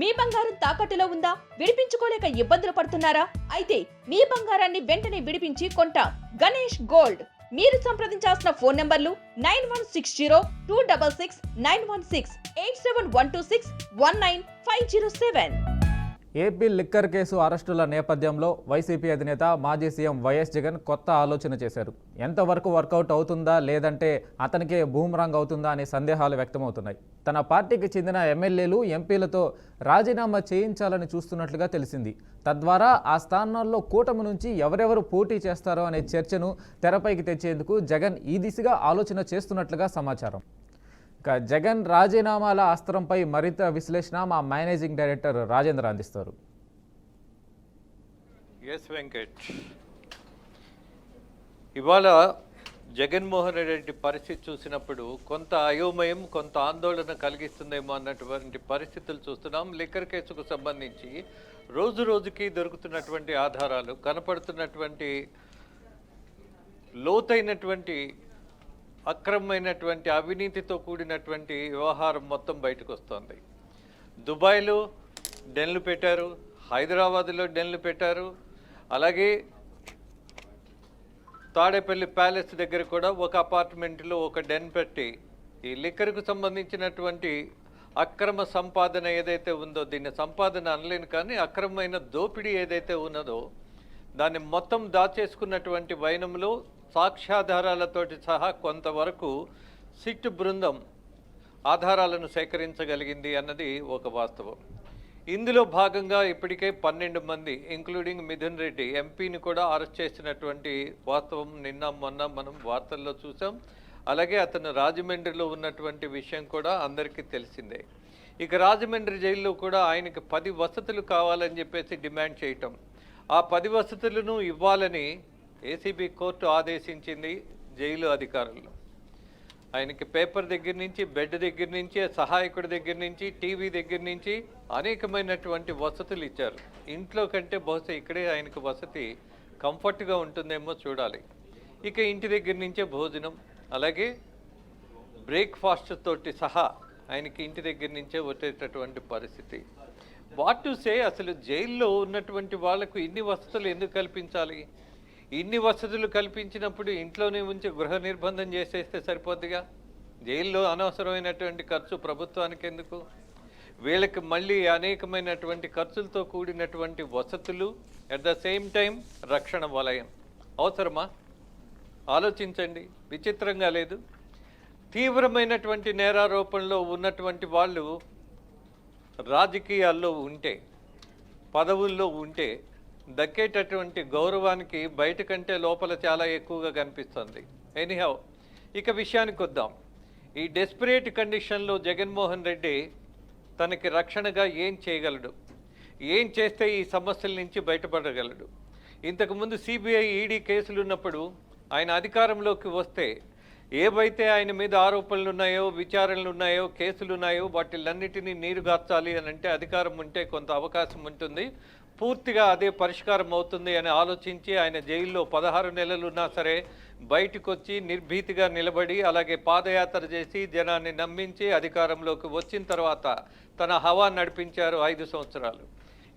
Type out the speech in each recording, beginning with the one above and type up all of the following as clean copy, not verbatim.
మీ బంగారం తాకట్టులో ఉందా? విడిపించుకోలేక ఇబ్బందులు పడుతున్నారా? అయితే మీ బంగారాన్ని వెంటనే విడిపించి కొంటాం. గణేష్ గోల్డ్. మీరు సంప్రదించాల్సిన ఫోన్ నంబర్లు 9160-266-916, 8712619507. ఏపీ లిక్కర్ కేసు అరెస్టుల నేపథ్యంలో వైసీపీ అధినేత మాజీ సీఎం వైఎస్ జగన్ కొత్త ఆలోచన చేశారు. ఎంతవరకు వర్కౌట్ అవుతుందా లేదంటే అతనికే బూమరాంగ్ అవుతుందా అనే సందేహాలు వ్యక్తమవుతున్నాయి. తన పార్టీకి చెందిన ఎమ్మెల్యేలు ఎంపీలతో రాజీనామా చేయించాలని చూస్తున్నట్లుగా తెలిసింది. తద్వారా ఆ స్థానాల్లో కూటమి నుంచి ఎవరెవరు పోటీ చేస్తారో అనే చర్చను తెరపైకి తెచ్చేందుకు జగన్ ఈ దిశగా ఆలోచన చేస్తున్నట్లుగా సమాచారం. జగన్ రాజీనామాల అస్త్రంపై మరింత విశ్లేషణ మా మేనేజింగ్ డైరెక్టర్ రాజేంద్ర అందిస్తారు. ఎస్ వెంకట్, ఇవాళ జగన్మోహన్ రెడ్డి పరిస్థితి చూసినప్పుడు కొంత అయోమయం, కొంత ఆందోళన కలిగిస్తుందేమో అన్నటువంటి పరిస్థితులు చూస్తున్నాం. లిక్కర్ కేసుకు సంబంధించి రోజు రోజుకి దొరుకుతున్నటువంటి ఆధారాలు, కనపడుతున్నటువంటి లోతైనటువంటి అక్రమమైనటువంటి అవినీతితో కూడినటువంటి వ్యవహారం మొత్తం బయటకు వస్తుంది. దుబాయ్లో డెన్లు పెట్టారు, హైదరాబాద్లో డెన్లు పెట్టారు, అలాగే తాడేపల్లి ప్యాలెస్ దగ్గర కూడా ఒక అపార్ట్మెంట్లో ఒక డెన్ పెట్టి ఈ లిక్కర్కు సంబంధించినటువంటి అక్రమ సంపాదన ఏదైతే ఉందో, దీన్ని సంపాదన అనలేను కానీ అక్రమమైన దోపిడీ ఏదైతే ఉన్నదో దాన్ని మొత్తం దాచేసుకున్నటువంటి వైనంలో సాక్ష్యాధారాలతోటి సహా కొంతవరకు సిట్ బృందం ఆధారాలను సేకరించగలిగింది అన్నది ఒక వాస్తవం. ఇందులో భాగంగా ఇప్పటికే 12 మంది ఇంక్లూడింగ్ మిథున్ రెడ్డి ఎంపీని కూడా అరెస్ట్ చేసినటువంటి వాస్తవం నిన్న మొన్న మనం వార్తల్లో చూసాం. అలాగే అతను రాజమండ్రిలో ఉన్నటువంటి విషయం కూడా అందరికీ తెలిసిందే. ఇక రాజమండ్రి జైల్లో కూడా ఆయనకి 10 వసతులు కావాలని చెప్పేసి డిమాండ్ చేయటం, ఆ 10 వసతులను ఇవ్వాలని ఏసీబీ కోర్టు ఆదేశించింది జైలు అధికారులు. ఆయనకి పేపర్ దగ్గర నుంచి, బెడ్ దగ్గర నుంచి, సహాయకుడి దగ్గర నుంచి, టీవీ దగ్గర నుంచి అనేకమైనటువంటి వసతులు ఇచ్చారు. ఇంట్లో కంటే బహుశా ఇక్కడే ఆయనకు వసతి కంఫర్ట్గా ఉంటుందేమో చూడాలి. ఇక ఇంటి దగ్గర నుంచే భోజనం, అలాగే బ్రేక్ఫాస్ట్ తోటి సహా ఆయనకి ఇంటి దగ్గర నుంచే వచ్చేటటువంటి పరిస్థితి. వాట్ టు సే, అసలు జైల్లో ఉన్నటువంటి వాళ్లకు ఇన్ని వసతులు ఎందుకు కల్పించాలి? ఇన్ని వసతులు కల్పించినప్పుడు ఇంట్లోనే ఉంచి గృహ నిర్బంధం చేసేస్తే సరిపోద్దిగా. జైల్లో అనవసరమైనటువంటి ఖర్చు ప్రభుత్వానికి ఎందుకు? వీళ్ళకి మళ్ళీ అనేకమైనటువంటి ఖర్చులతో కూడినటువంటి వసతులు, అట్ ద సేమ్ టైం రక్షణ వలయం అవసరమా? ఆలోచించండి. విచిత్రంగా లేదు? తీవ్రమైనటువంటి నేరారోపణలో ఉన్నటువంటి వాళ్ళు రాజకీయాల్లో ఉంటే, పదవుల్లో ఉంటే దక్కేటటువంటి గౌరవానికి బయట కంటే లోపల చాలా ఎక్కువగా కనిపిస్తుంది. ఎనీహౌ, ఇక విషయానికి వద్దాం. ఈ డెస్పరేట్ కండిషన్లో జగన్మోహన్ రెడ్డి తనకి రక్షణగా ఏం చేయగలడు? ఏం చేస్తే ఈ సమస్యల నుంచి బయటపడగలడు? ఇంతకుముందు సిబిఐ, ఈడీ కేసులు ఉన్నప్పుడు ఆయన అధికారంలోకి వస్తే ఏవైతే ఆయన మీద ఆరోపణలు ఉన్నాయో, విచారణలు ఉన్నాయో, కేసులు ఉన్నాయో వాటిలన్నిటినీ నీరుగార్చాలి అని అంటే అధికారం ఉంటే కొంత అవకాశం ఉంటుంది, పూర్తిగా అదే పరిష్కారం అవుతుంది అని ఆలోచించి ఆయన జైల్లో 16 నెలలు ఉన్నా సరే బయటకు వచ్చి నిర్భీతిగా నిలబడి, అలాగే పాదయాత్ర చేసి జనాన్ని నమ్మించి అధికారంలోకి వచ్చిన తర్వాత తన హవా నడిపించారు 5 సంవత్సరాలు.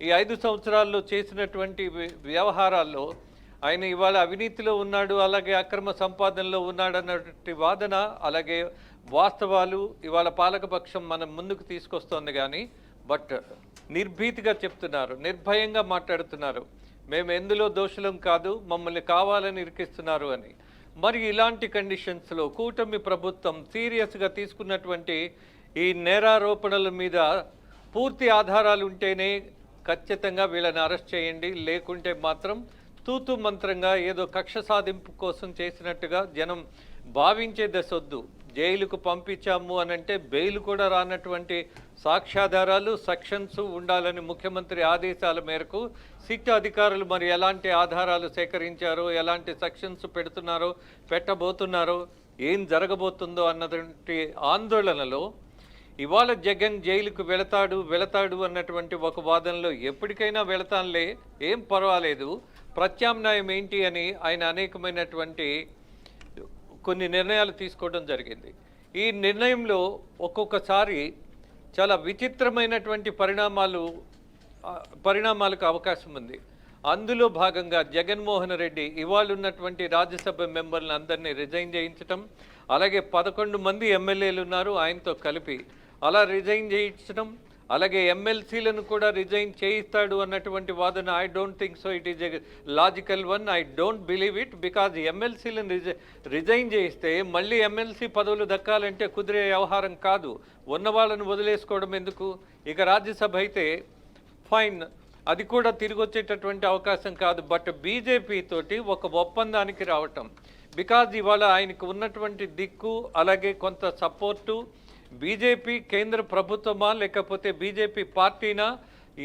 ఈ 5 సంవత్సరాల్లో చేసినటువంటి వ్యవహారాల్లో ఆయన ఇవాళ అవినీతిలో ఉన్నాడు, అలాగే అక్రమ సంపాదనలో ఉన్నాడు అన్నటువంటి వాదన, అలాగే వాస్తవాలు ఇవాళ పాలకపక్షం మనం ముందుకు తీసుకొస్తోంది. కానీ బట్ నిర్భీతిగా చెప్తున్నారు, నిర్భయంగా మాట్లాడుతున్నారు, మేము ఎందులో దోషులం కాదు, మమ్మల్ని కావాలని ఇరికిస్తున్నారు అని. మరి ఇలాంటి కండిషన్స్లో కూటమి ప్రభుత్వం సీరియస్గా తీసుకున్నటువంటి ఈ నేరారోపణల మీద పూర్తి ఆధారాలు ఉంటేనే ఖచ్చితంగా వీళ్ళని అరెస్ట్ చేయండి, లేకుంటే మాత్రం తూతు మంత్రంగా ఏదో కక్ష సాధింపు కోసం చేసినట్టుగా జనం భావించే దశొద్దు. జైలుకు పంపించాము అనంటే బెయిల్ కూడా రానటువంటి సాక్ష్యాధారాలు, సెక్షన్స్ ఉండాలని ముఖ్యమంత్రి ఆదేశాల మేరకు సిట్ అధికారులు మరి ఎలాంటి ఆధారాలు సేకరించారో, ఎలాంటి సెక్షన్స్ పెడుతున్నారో, పెట్టబోతున్నారో, ఏం జరగబోతుందో అన్నటువంటి ఆందోళనలో ఇవాళ జగన్ జైలుకు వెళతాడు అన్నటువంటి ఒక వాదనలో ఎప్పటికైనా వెళతానులే, ఏం పర్వాలేదు, ప్రత్యామ్నాయం ఏంటి అని ఆయన అనేకమైనటువంటి కొన్ని నిర్ణయాలు తీసుకోవడం జరిగింది. ఈ నిర్ణయంలో ఒక్కొక్కసారి చాలా విచిత్రమైనటువంటి పరిణామాలకు అవకాశం ఉంది. అందులో భాగంగా జగన్మోహన్ రెడ్డి ఇవాళ ఉన్నటువంటి రాజ్యసభ మెంబర్లను అందరినీ రిజైన్ చేయించడం, అలాగే 11 మంది ఎమ్మెల్యేలు ఉన్నారు ఆయనతో కలిపి, అలా రిజైన్ చేయించడం, అలాగే ఎమ్మెల్సీలను కూడా రిజైన్ చేయిస్తాడు అన్నటువంటి వాదన I don't think so, it is a logical one. I don't believe it. Because ఎమ్మెల్సీలను రిజైన్ చేయిస్తే మళ్ళీ ఎమ్మెల్సీ పదవులు దక్కాలంటే కుదిరే వ్యవహారం కాదు. ఉన్న వాళ్ళని వదిలేసుకోవడం ఎందుకు? ఇక రాజ్యసభ అయితే ఫైన్, అది కూడా తిరిగి వచ్చేటటువంటి అవకాశం కాదు. బట్ బీజేపీ తోటి ఒక ఒప్పందానికి రావటం, బికాజ్ ఇవాళ ఆయనకు ఉన్నటువంటి దిక్కు అలాగే కొంత సపోర్టు బీజేపీ కేంద్ర ప్రభుత్వమా లేకపోతే బీజేపీ పార్టీనా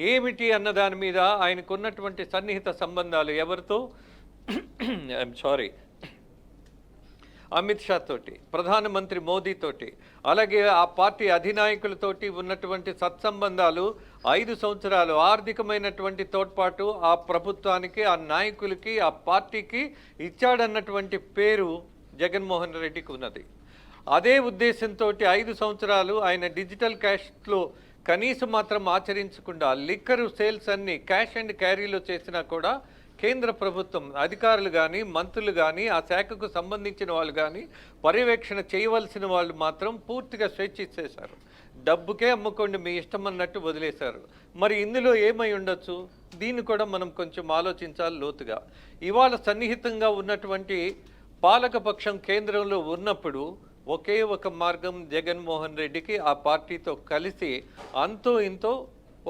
ఏమిటి అన్న దాని మీద ఆయనకు ఉన్నటువంటి సన్నిహిత సంబంధాలు ఎవరితో, ఐఎమ్ సారీ, అమిత్ షా తోటి, ప్రధానమంత్రి మోదీ తోటి, అలాగే ఆ పార్టీ అధినాయకులతోటి ఉన్నటువంటి సత్సంబంధాలు 5 సంవత్సరాలు ఆర్థికమైనటువంటి తోడ్పాటు ఆ ప్రభుత్వానికి, ఆ నాయకులకి, ఆ పార్టీకి ఇచ్చాడన్నటువంటి పేరు జగన్మోహన్ రెడ్డికి ఉన్నది. అదే ఉద్దేశంతో 5 సంవత్సరాలు ఆయన డిజిటల్ క్యాష్లో కనీసం మాత్రం ఆచరించకుండా లిక్కర్ సేల్స్ అన్ని క్యాష్ అండ్ క్యారీలో చేసినా కూడా కేంద్ర ప్రభుత్వం అధికారులు కానీ మంత్రులు కానీ ఆ శాఖకు సంబంధించిన వాళ్ళు కానీ పర్యవేక్షణ చేయవలసిన వాళ్ళు మాత్రం పూర్తిగా స్వేచ్ఛ ఇచ్చేశారు. డబ్బుకే అమ్ముకోండి మీ ఇష్టం అన్నట్టు వదిలేశారు. మరి ఇందులో ఏమై ఉండొచ్చు? దీన్ని కూడా మనం కొంచెం ఆలోచించాలి లోతుగా. ఇవాళ సన్నిహితంగా ఉన్నటువంటి పాలకపక్షం కేంద్రంలో ఉన్నప్పుడు ఒకే ఒక మార్గం జగన్మోహన్ రెడ్డికి ఆ పార్టీతో కలిసి అంతో ఇంతో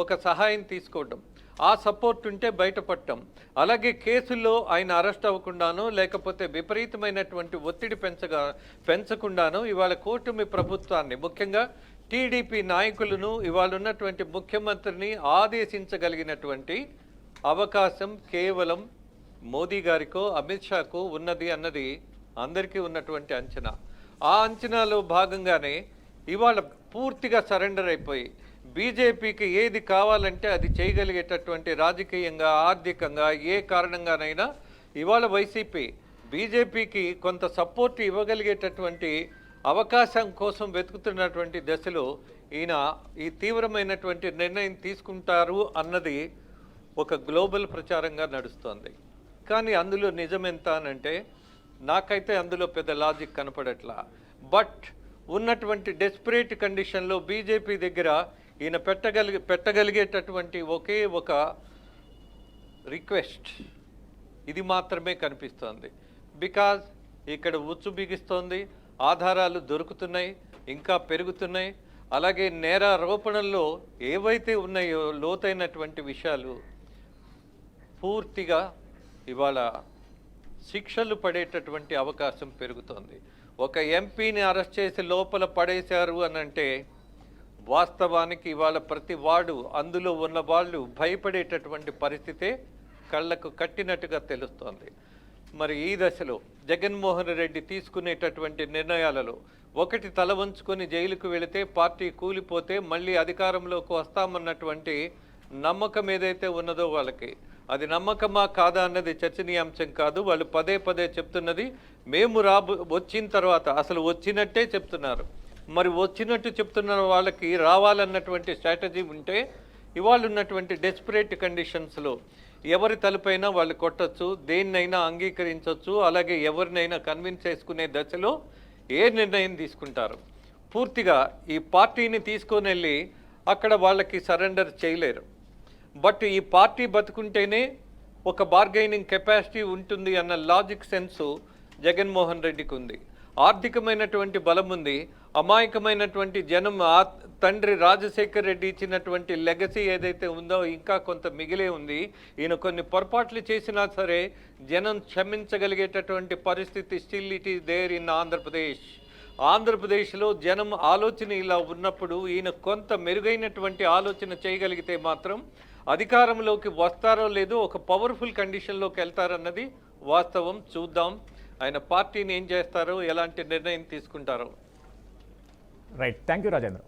ఒక సహాయం తీసుకోవడం, ఆ సపోర్ట్ ఉంటే బయటపడటం, అలాగే కేసుల్లో ఆయన అరెస్ట్ అవ్వకుండానో లేకపోతే విపరీతమైనటువంటి ఒత్తిడి పెంచకుండానో ఇవాళ కూటమి ప్రభుత్వాన్ని, ముఖ్యంగా టీడీపీ నాయకులను, ఇవాళ ఉన్నటువంటి ముఖ్యమంత్రిని ఆదేశించగలిగినటువంటి అవకాశం కేవలం మోదీ గారికో అమిత్ షాకో ఉన్నది అన్నది అందరికీ ఉన్నటువంటి అంచనా. ఆ అంచనాలో భాగంగానే ఇవాళ పూర్తిగా సరెండర్ అయిపోయి బీజేపీకి ఏది కావాలంటే అది చేయగలిగేటటువంటి రాజకీయంగా, ఆర్థికంగా ఏ కారణంగానైనా ఇవాళ వైసీపీ బీజేపీకి కొంత సపోర్ట్ ఇవ్వగలిగేటటువంటి అవకాశం కోసం వెతుకుతున్నటువంటి దశలో ఈయన ఈ తీవ్రమైనటువంటి నిర్ణయం తీసుకుంటారు అన్నది ఒక గ్లోబల్ ప్రచారంగా నడుస్తోంది. కానీ అందులో నిజమెంత అనంటే నాకైతే అందులో పెద్ద లాజిక్ కనపడట్లా. బట్ ఉన్నటువంటి డెస్పరేట్ కండిషన్లో బీజేపీ దగ్గర ఈయన పెట్టగలిగేటటువంటి ఒకే ఒక రిక్వెస్ట్ ఇది మాత్రమే కనిపిస్తోంది. బికాజ్ ఇక్కడ ఉచ్చు బిగిస్తోంది, ఆధారాలు దొరుకుతున్నాయి, ఇంకా పెరుగుతున్నాయి. అలాగే నేరారోపణల్లో ఏవైతే ఉన్నాయో లోతైనటువంటి విషయాలు పూర్తిగా ఇవాళ శిక్షలు పడేటటువంటి అవకాశం పెరుగుతోంది. ఒక ఎంపీని అరెస్ట్ చేసి లోపల పడేశారు అనంటే వాస్తవానికి ఇవాళ ప్రతి వాడు, అందులో ఉన్న వాళ్ళు భయపడేటటువంటి పరిస్థితే కళ్ళకు కట్టినట్టుగా తెలుస్తోంది. మరి ఈ దశలో జగన్మోహన్ రెడ్డి తీసుకునేటటువంటి నిర్ణయాలలో ఒకటి, తల వంచుకొని జైలుకు వెళితే పార్టీ కూలిపోతే మళ్ళీ అధికారంలోకి వస్తామన్నటువంటి నమ్మకం ఏదైతే ఉన్నదో వాళ్ళకి, అది నమ్మకమా కాదా అన్నది చర్చనీయాంశం కాదు. వాళ్ళు పదే పదే చెప్తున్నది మేము వచ్చిన తర్వాత, అసలు వచ్చినట్టే చెప్తున్నారు. మరి వచ్చినట్టు చెప్తున్న వాళ్ళకి రావాలన్నటువంటి స్ట్రాటజీ ఉంటే ఇవాళ ఉన్నటువంటి డెస్పరేట్ కండిషన్స్లో ఎవరి తలపైనా వాళ్ళు కొట్టచ్చు, దేన్నైనా అంగీకరించవచ్చు, అలాగే ఎవరినైనా కన్విన్స్ చేసుకునే దశలో ఏ నిర్ణయం తీసుకుంటారు. పూర్తిగా ఈ పార్టీని తీసుకొని వెళ్ళి అక్కడ వాళ్ళకి సరెండర్ చేయలేరు. బట్ ఈ పార్టీ బతుకుంటేనే ఒక బార్గైనింగ్ కెపాసిటీ ఉంటుంది అన్న లాజిక్ సెన్సు జగన్మోహన్ రెడ్డికి ఉంది. ఆర్థికమైనటువంటి బలం ఉంది. అమాయకమైనటువంటి జనం తండ్రి రాజశేఖర్ రెడ్డి ఇచ్చినటువంటి లెగసీ ఏదైతే ఉందో ఇంకా కొంత మిగిలే ఉంది. ఈయన కొన్ని పొరపాట్లు చేసినా సరే జనం క్షమించగలిగేటటువంటి పరిస్థితి still it is there in Andhra Pradesh. ఆంధ్రప్రదేశ్లో జనం ఆలోచన ఇలా ఉన్నప్పుడు ఈయన కొంత మెరుగైనటువంటి ఆలోచన చేయగలిగితే మాత్రం అధికారంలోకి వస్తారో లేదో ఒక పవర్ఫుల్ కండిషన్లోకి వెళ్తారన్నది వాస్తవం. చూద్దాం ఆయన పార్టీని ఏం చేస్తారో, ఎలాంటి నిర్ణయం తీసుకుంటారో. Right, thank you Rajendra.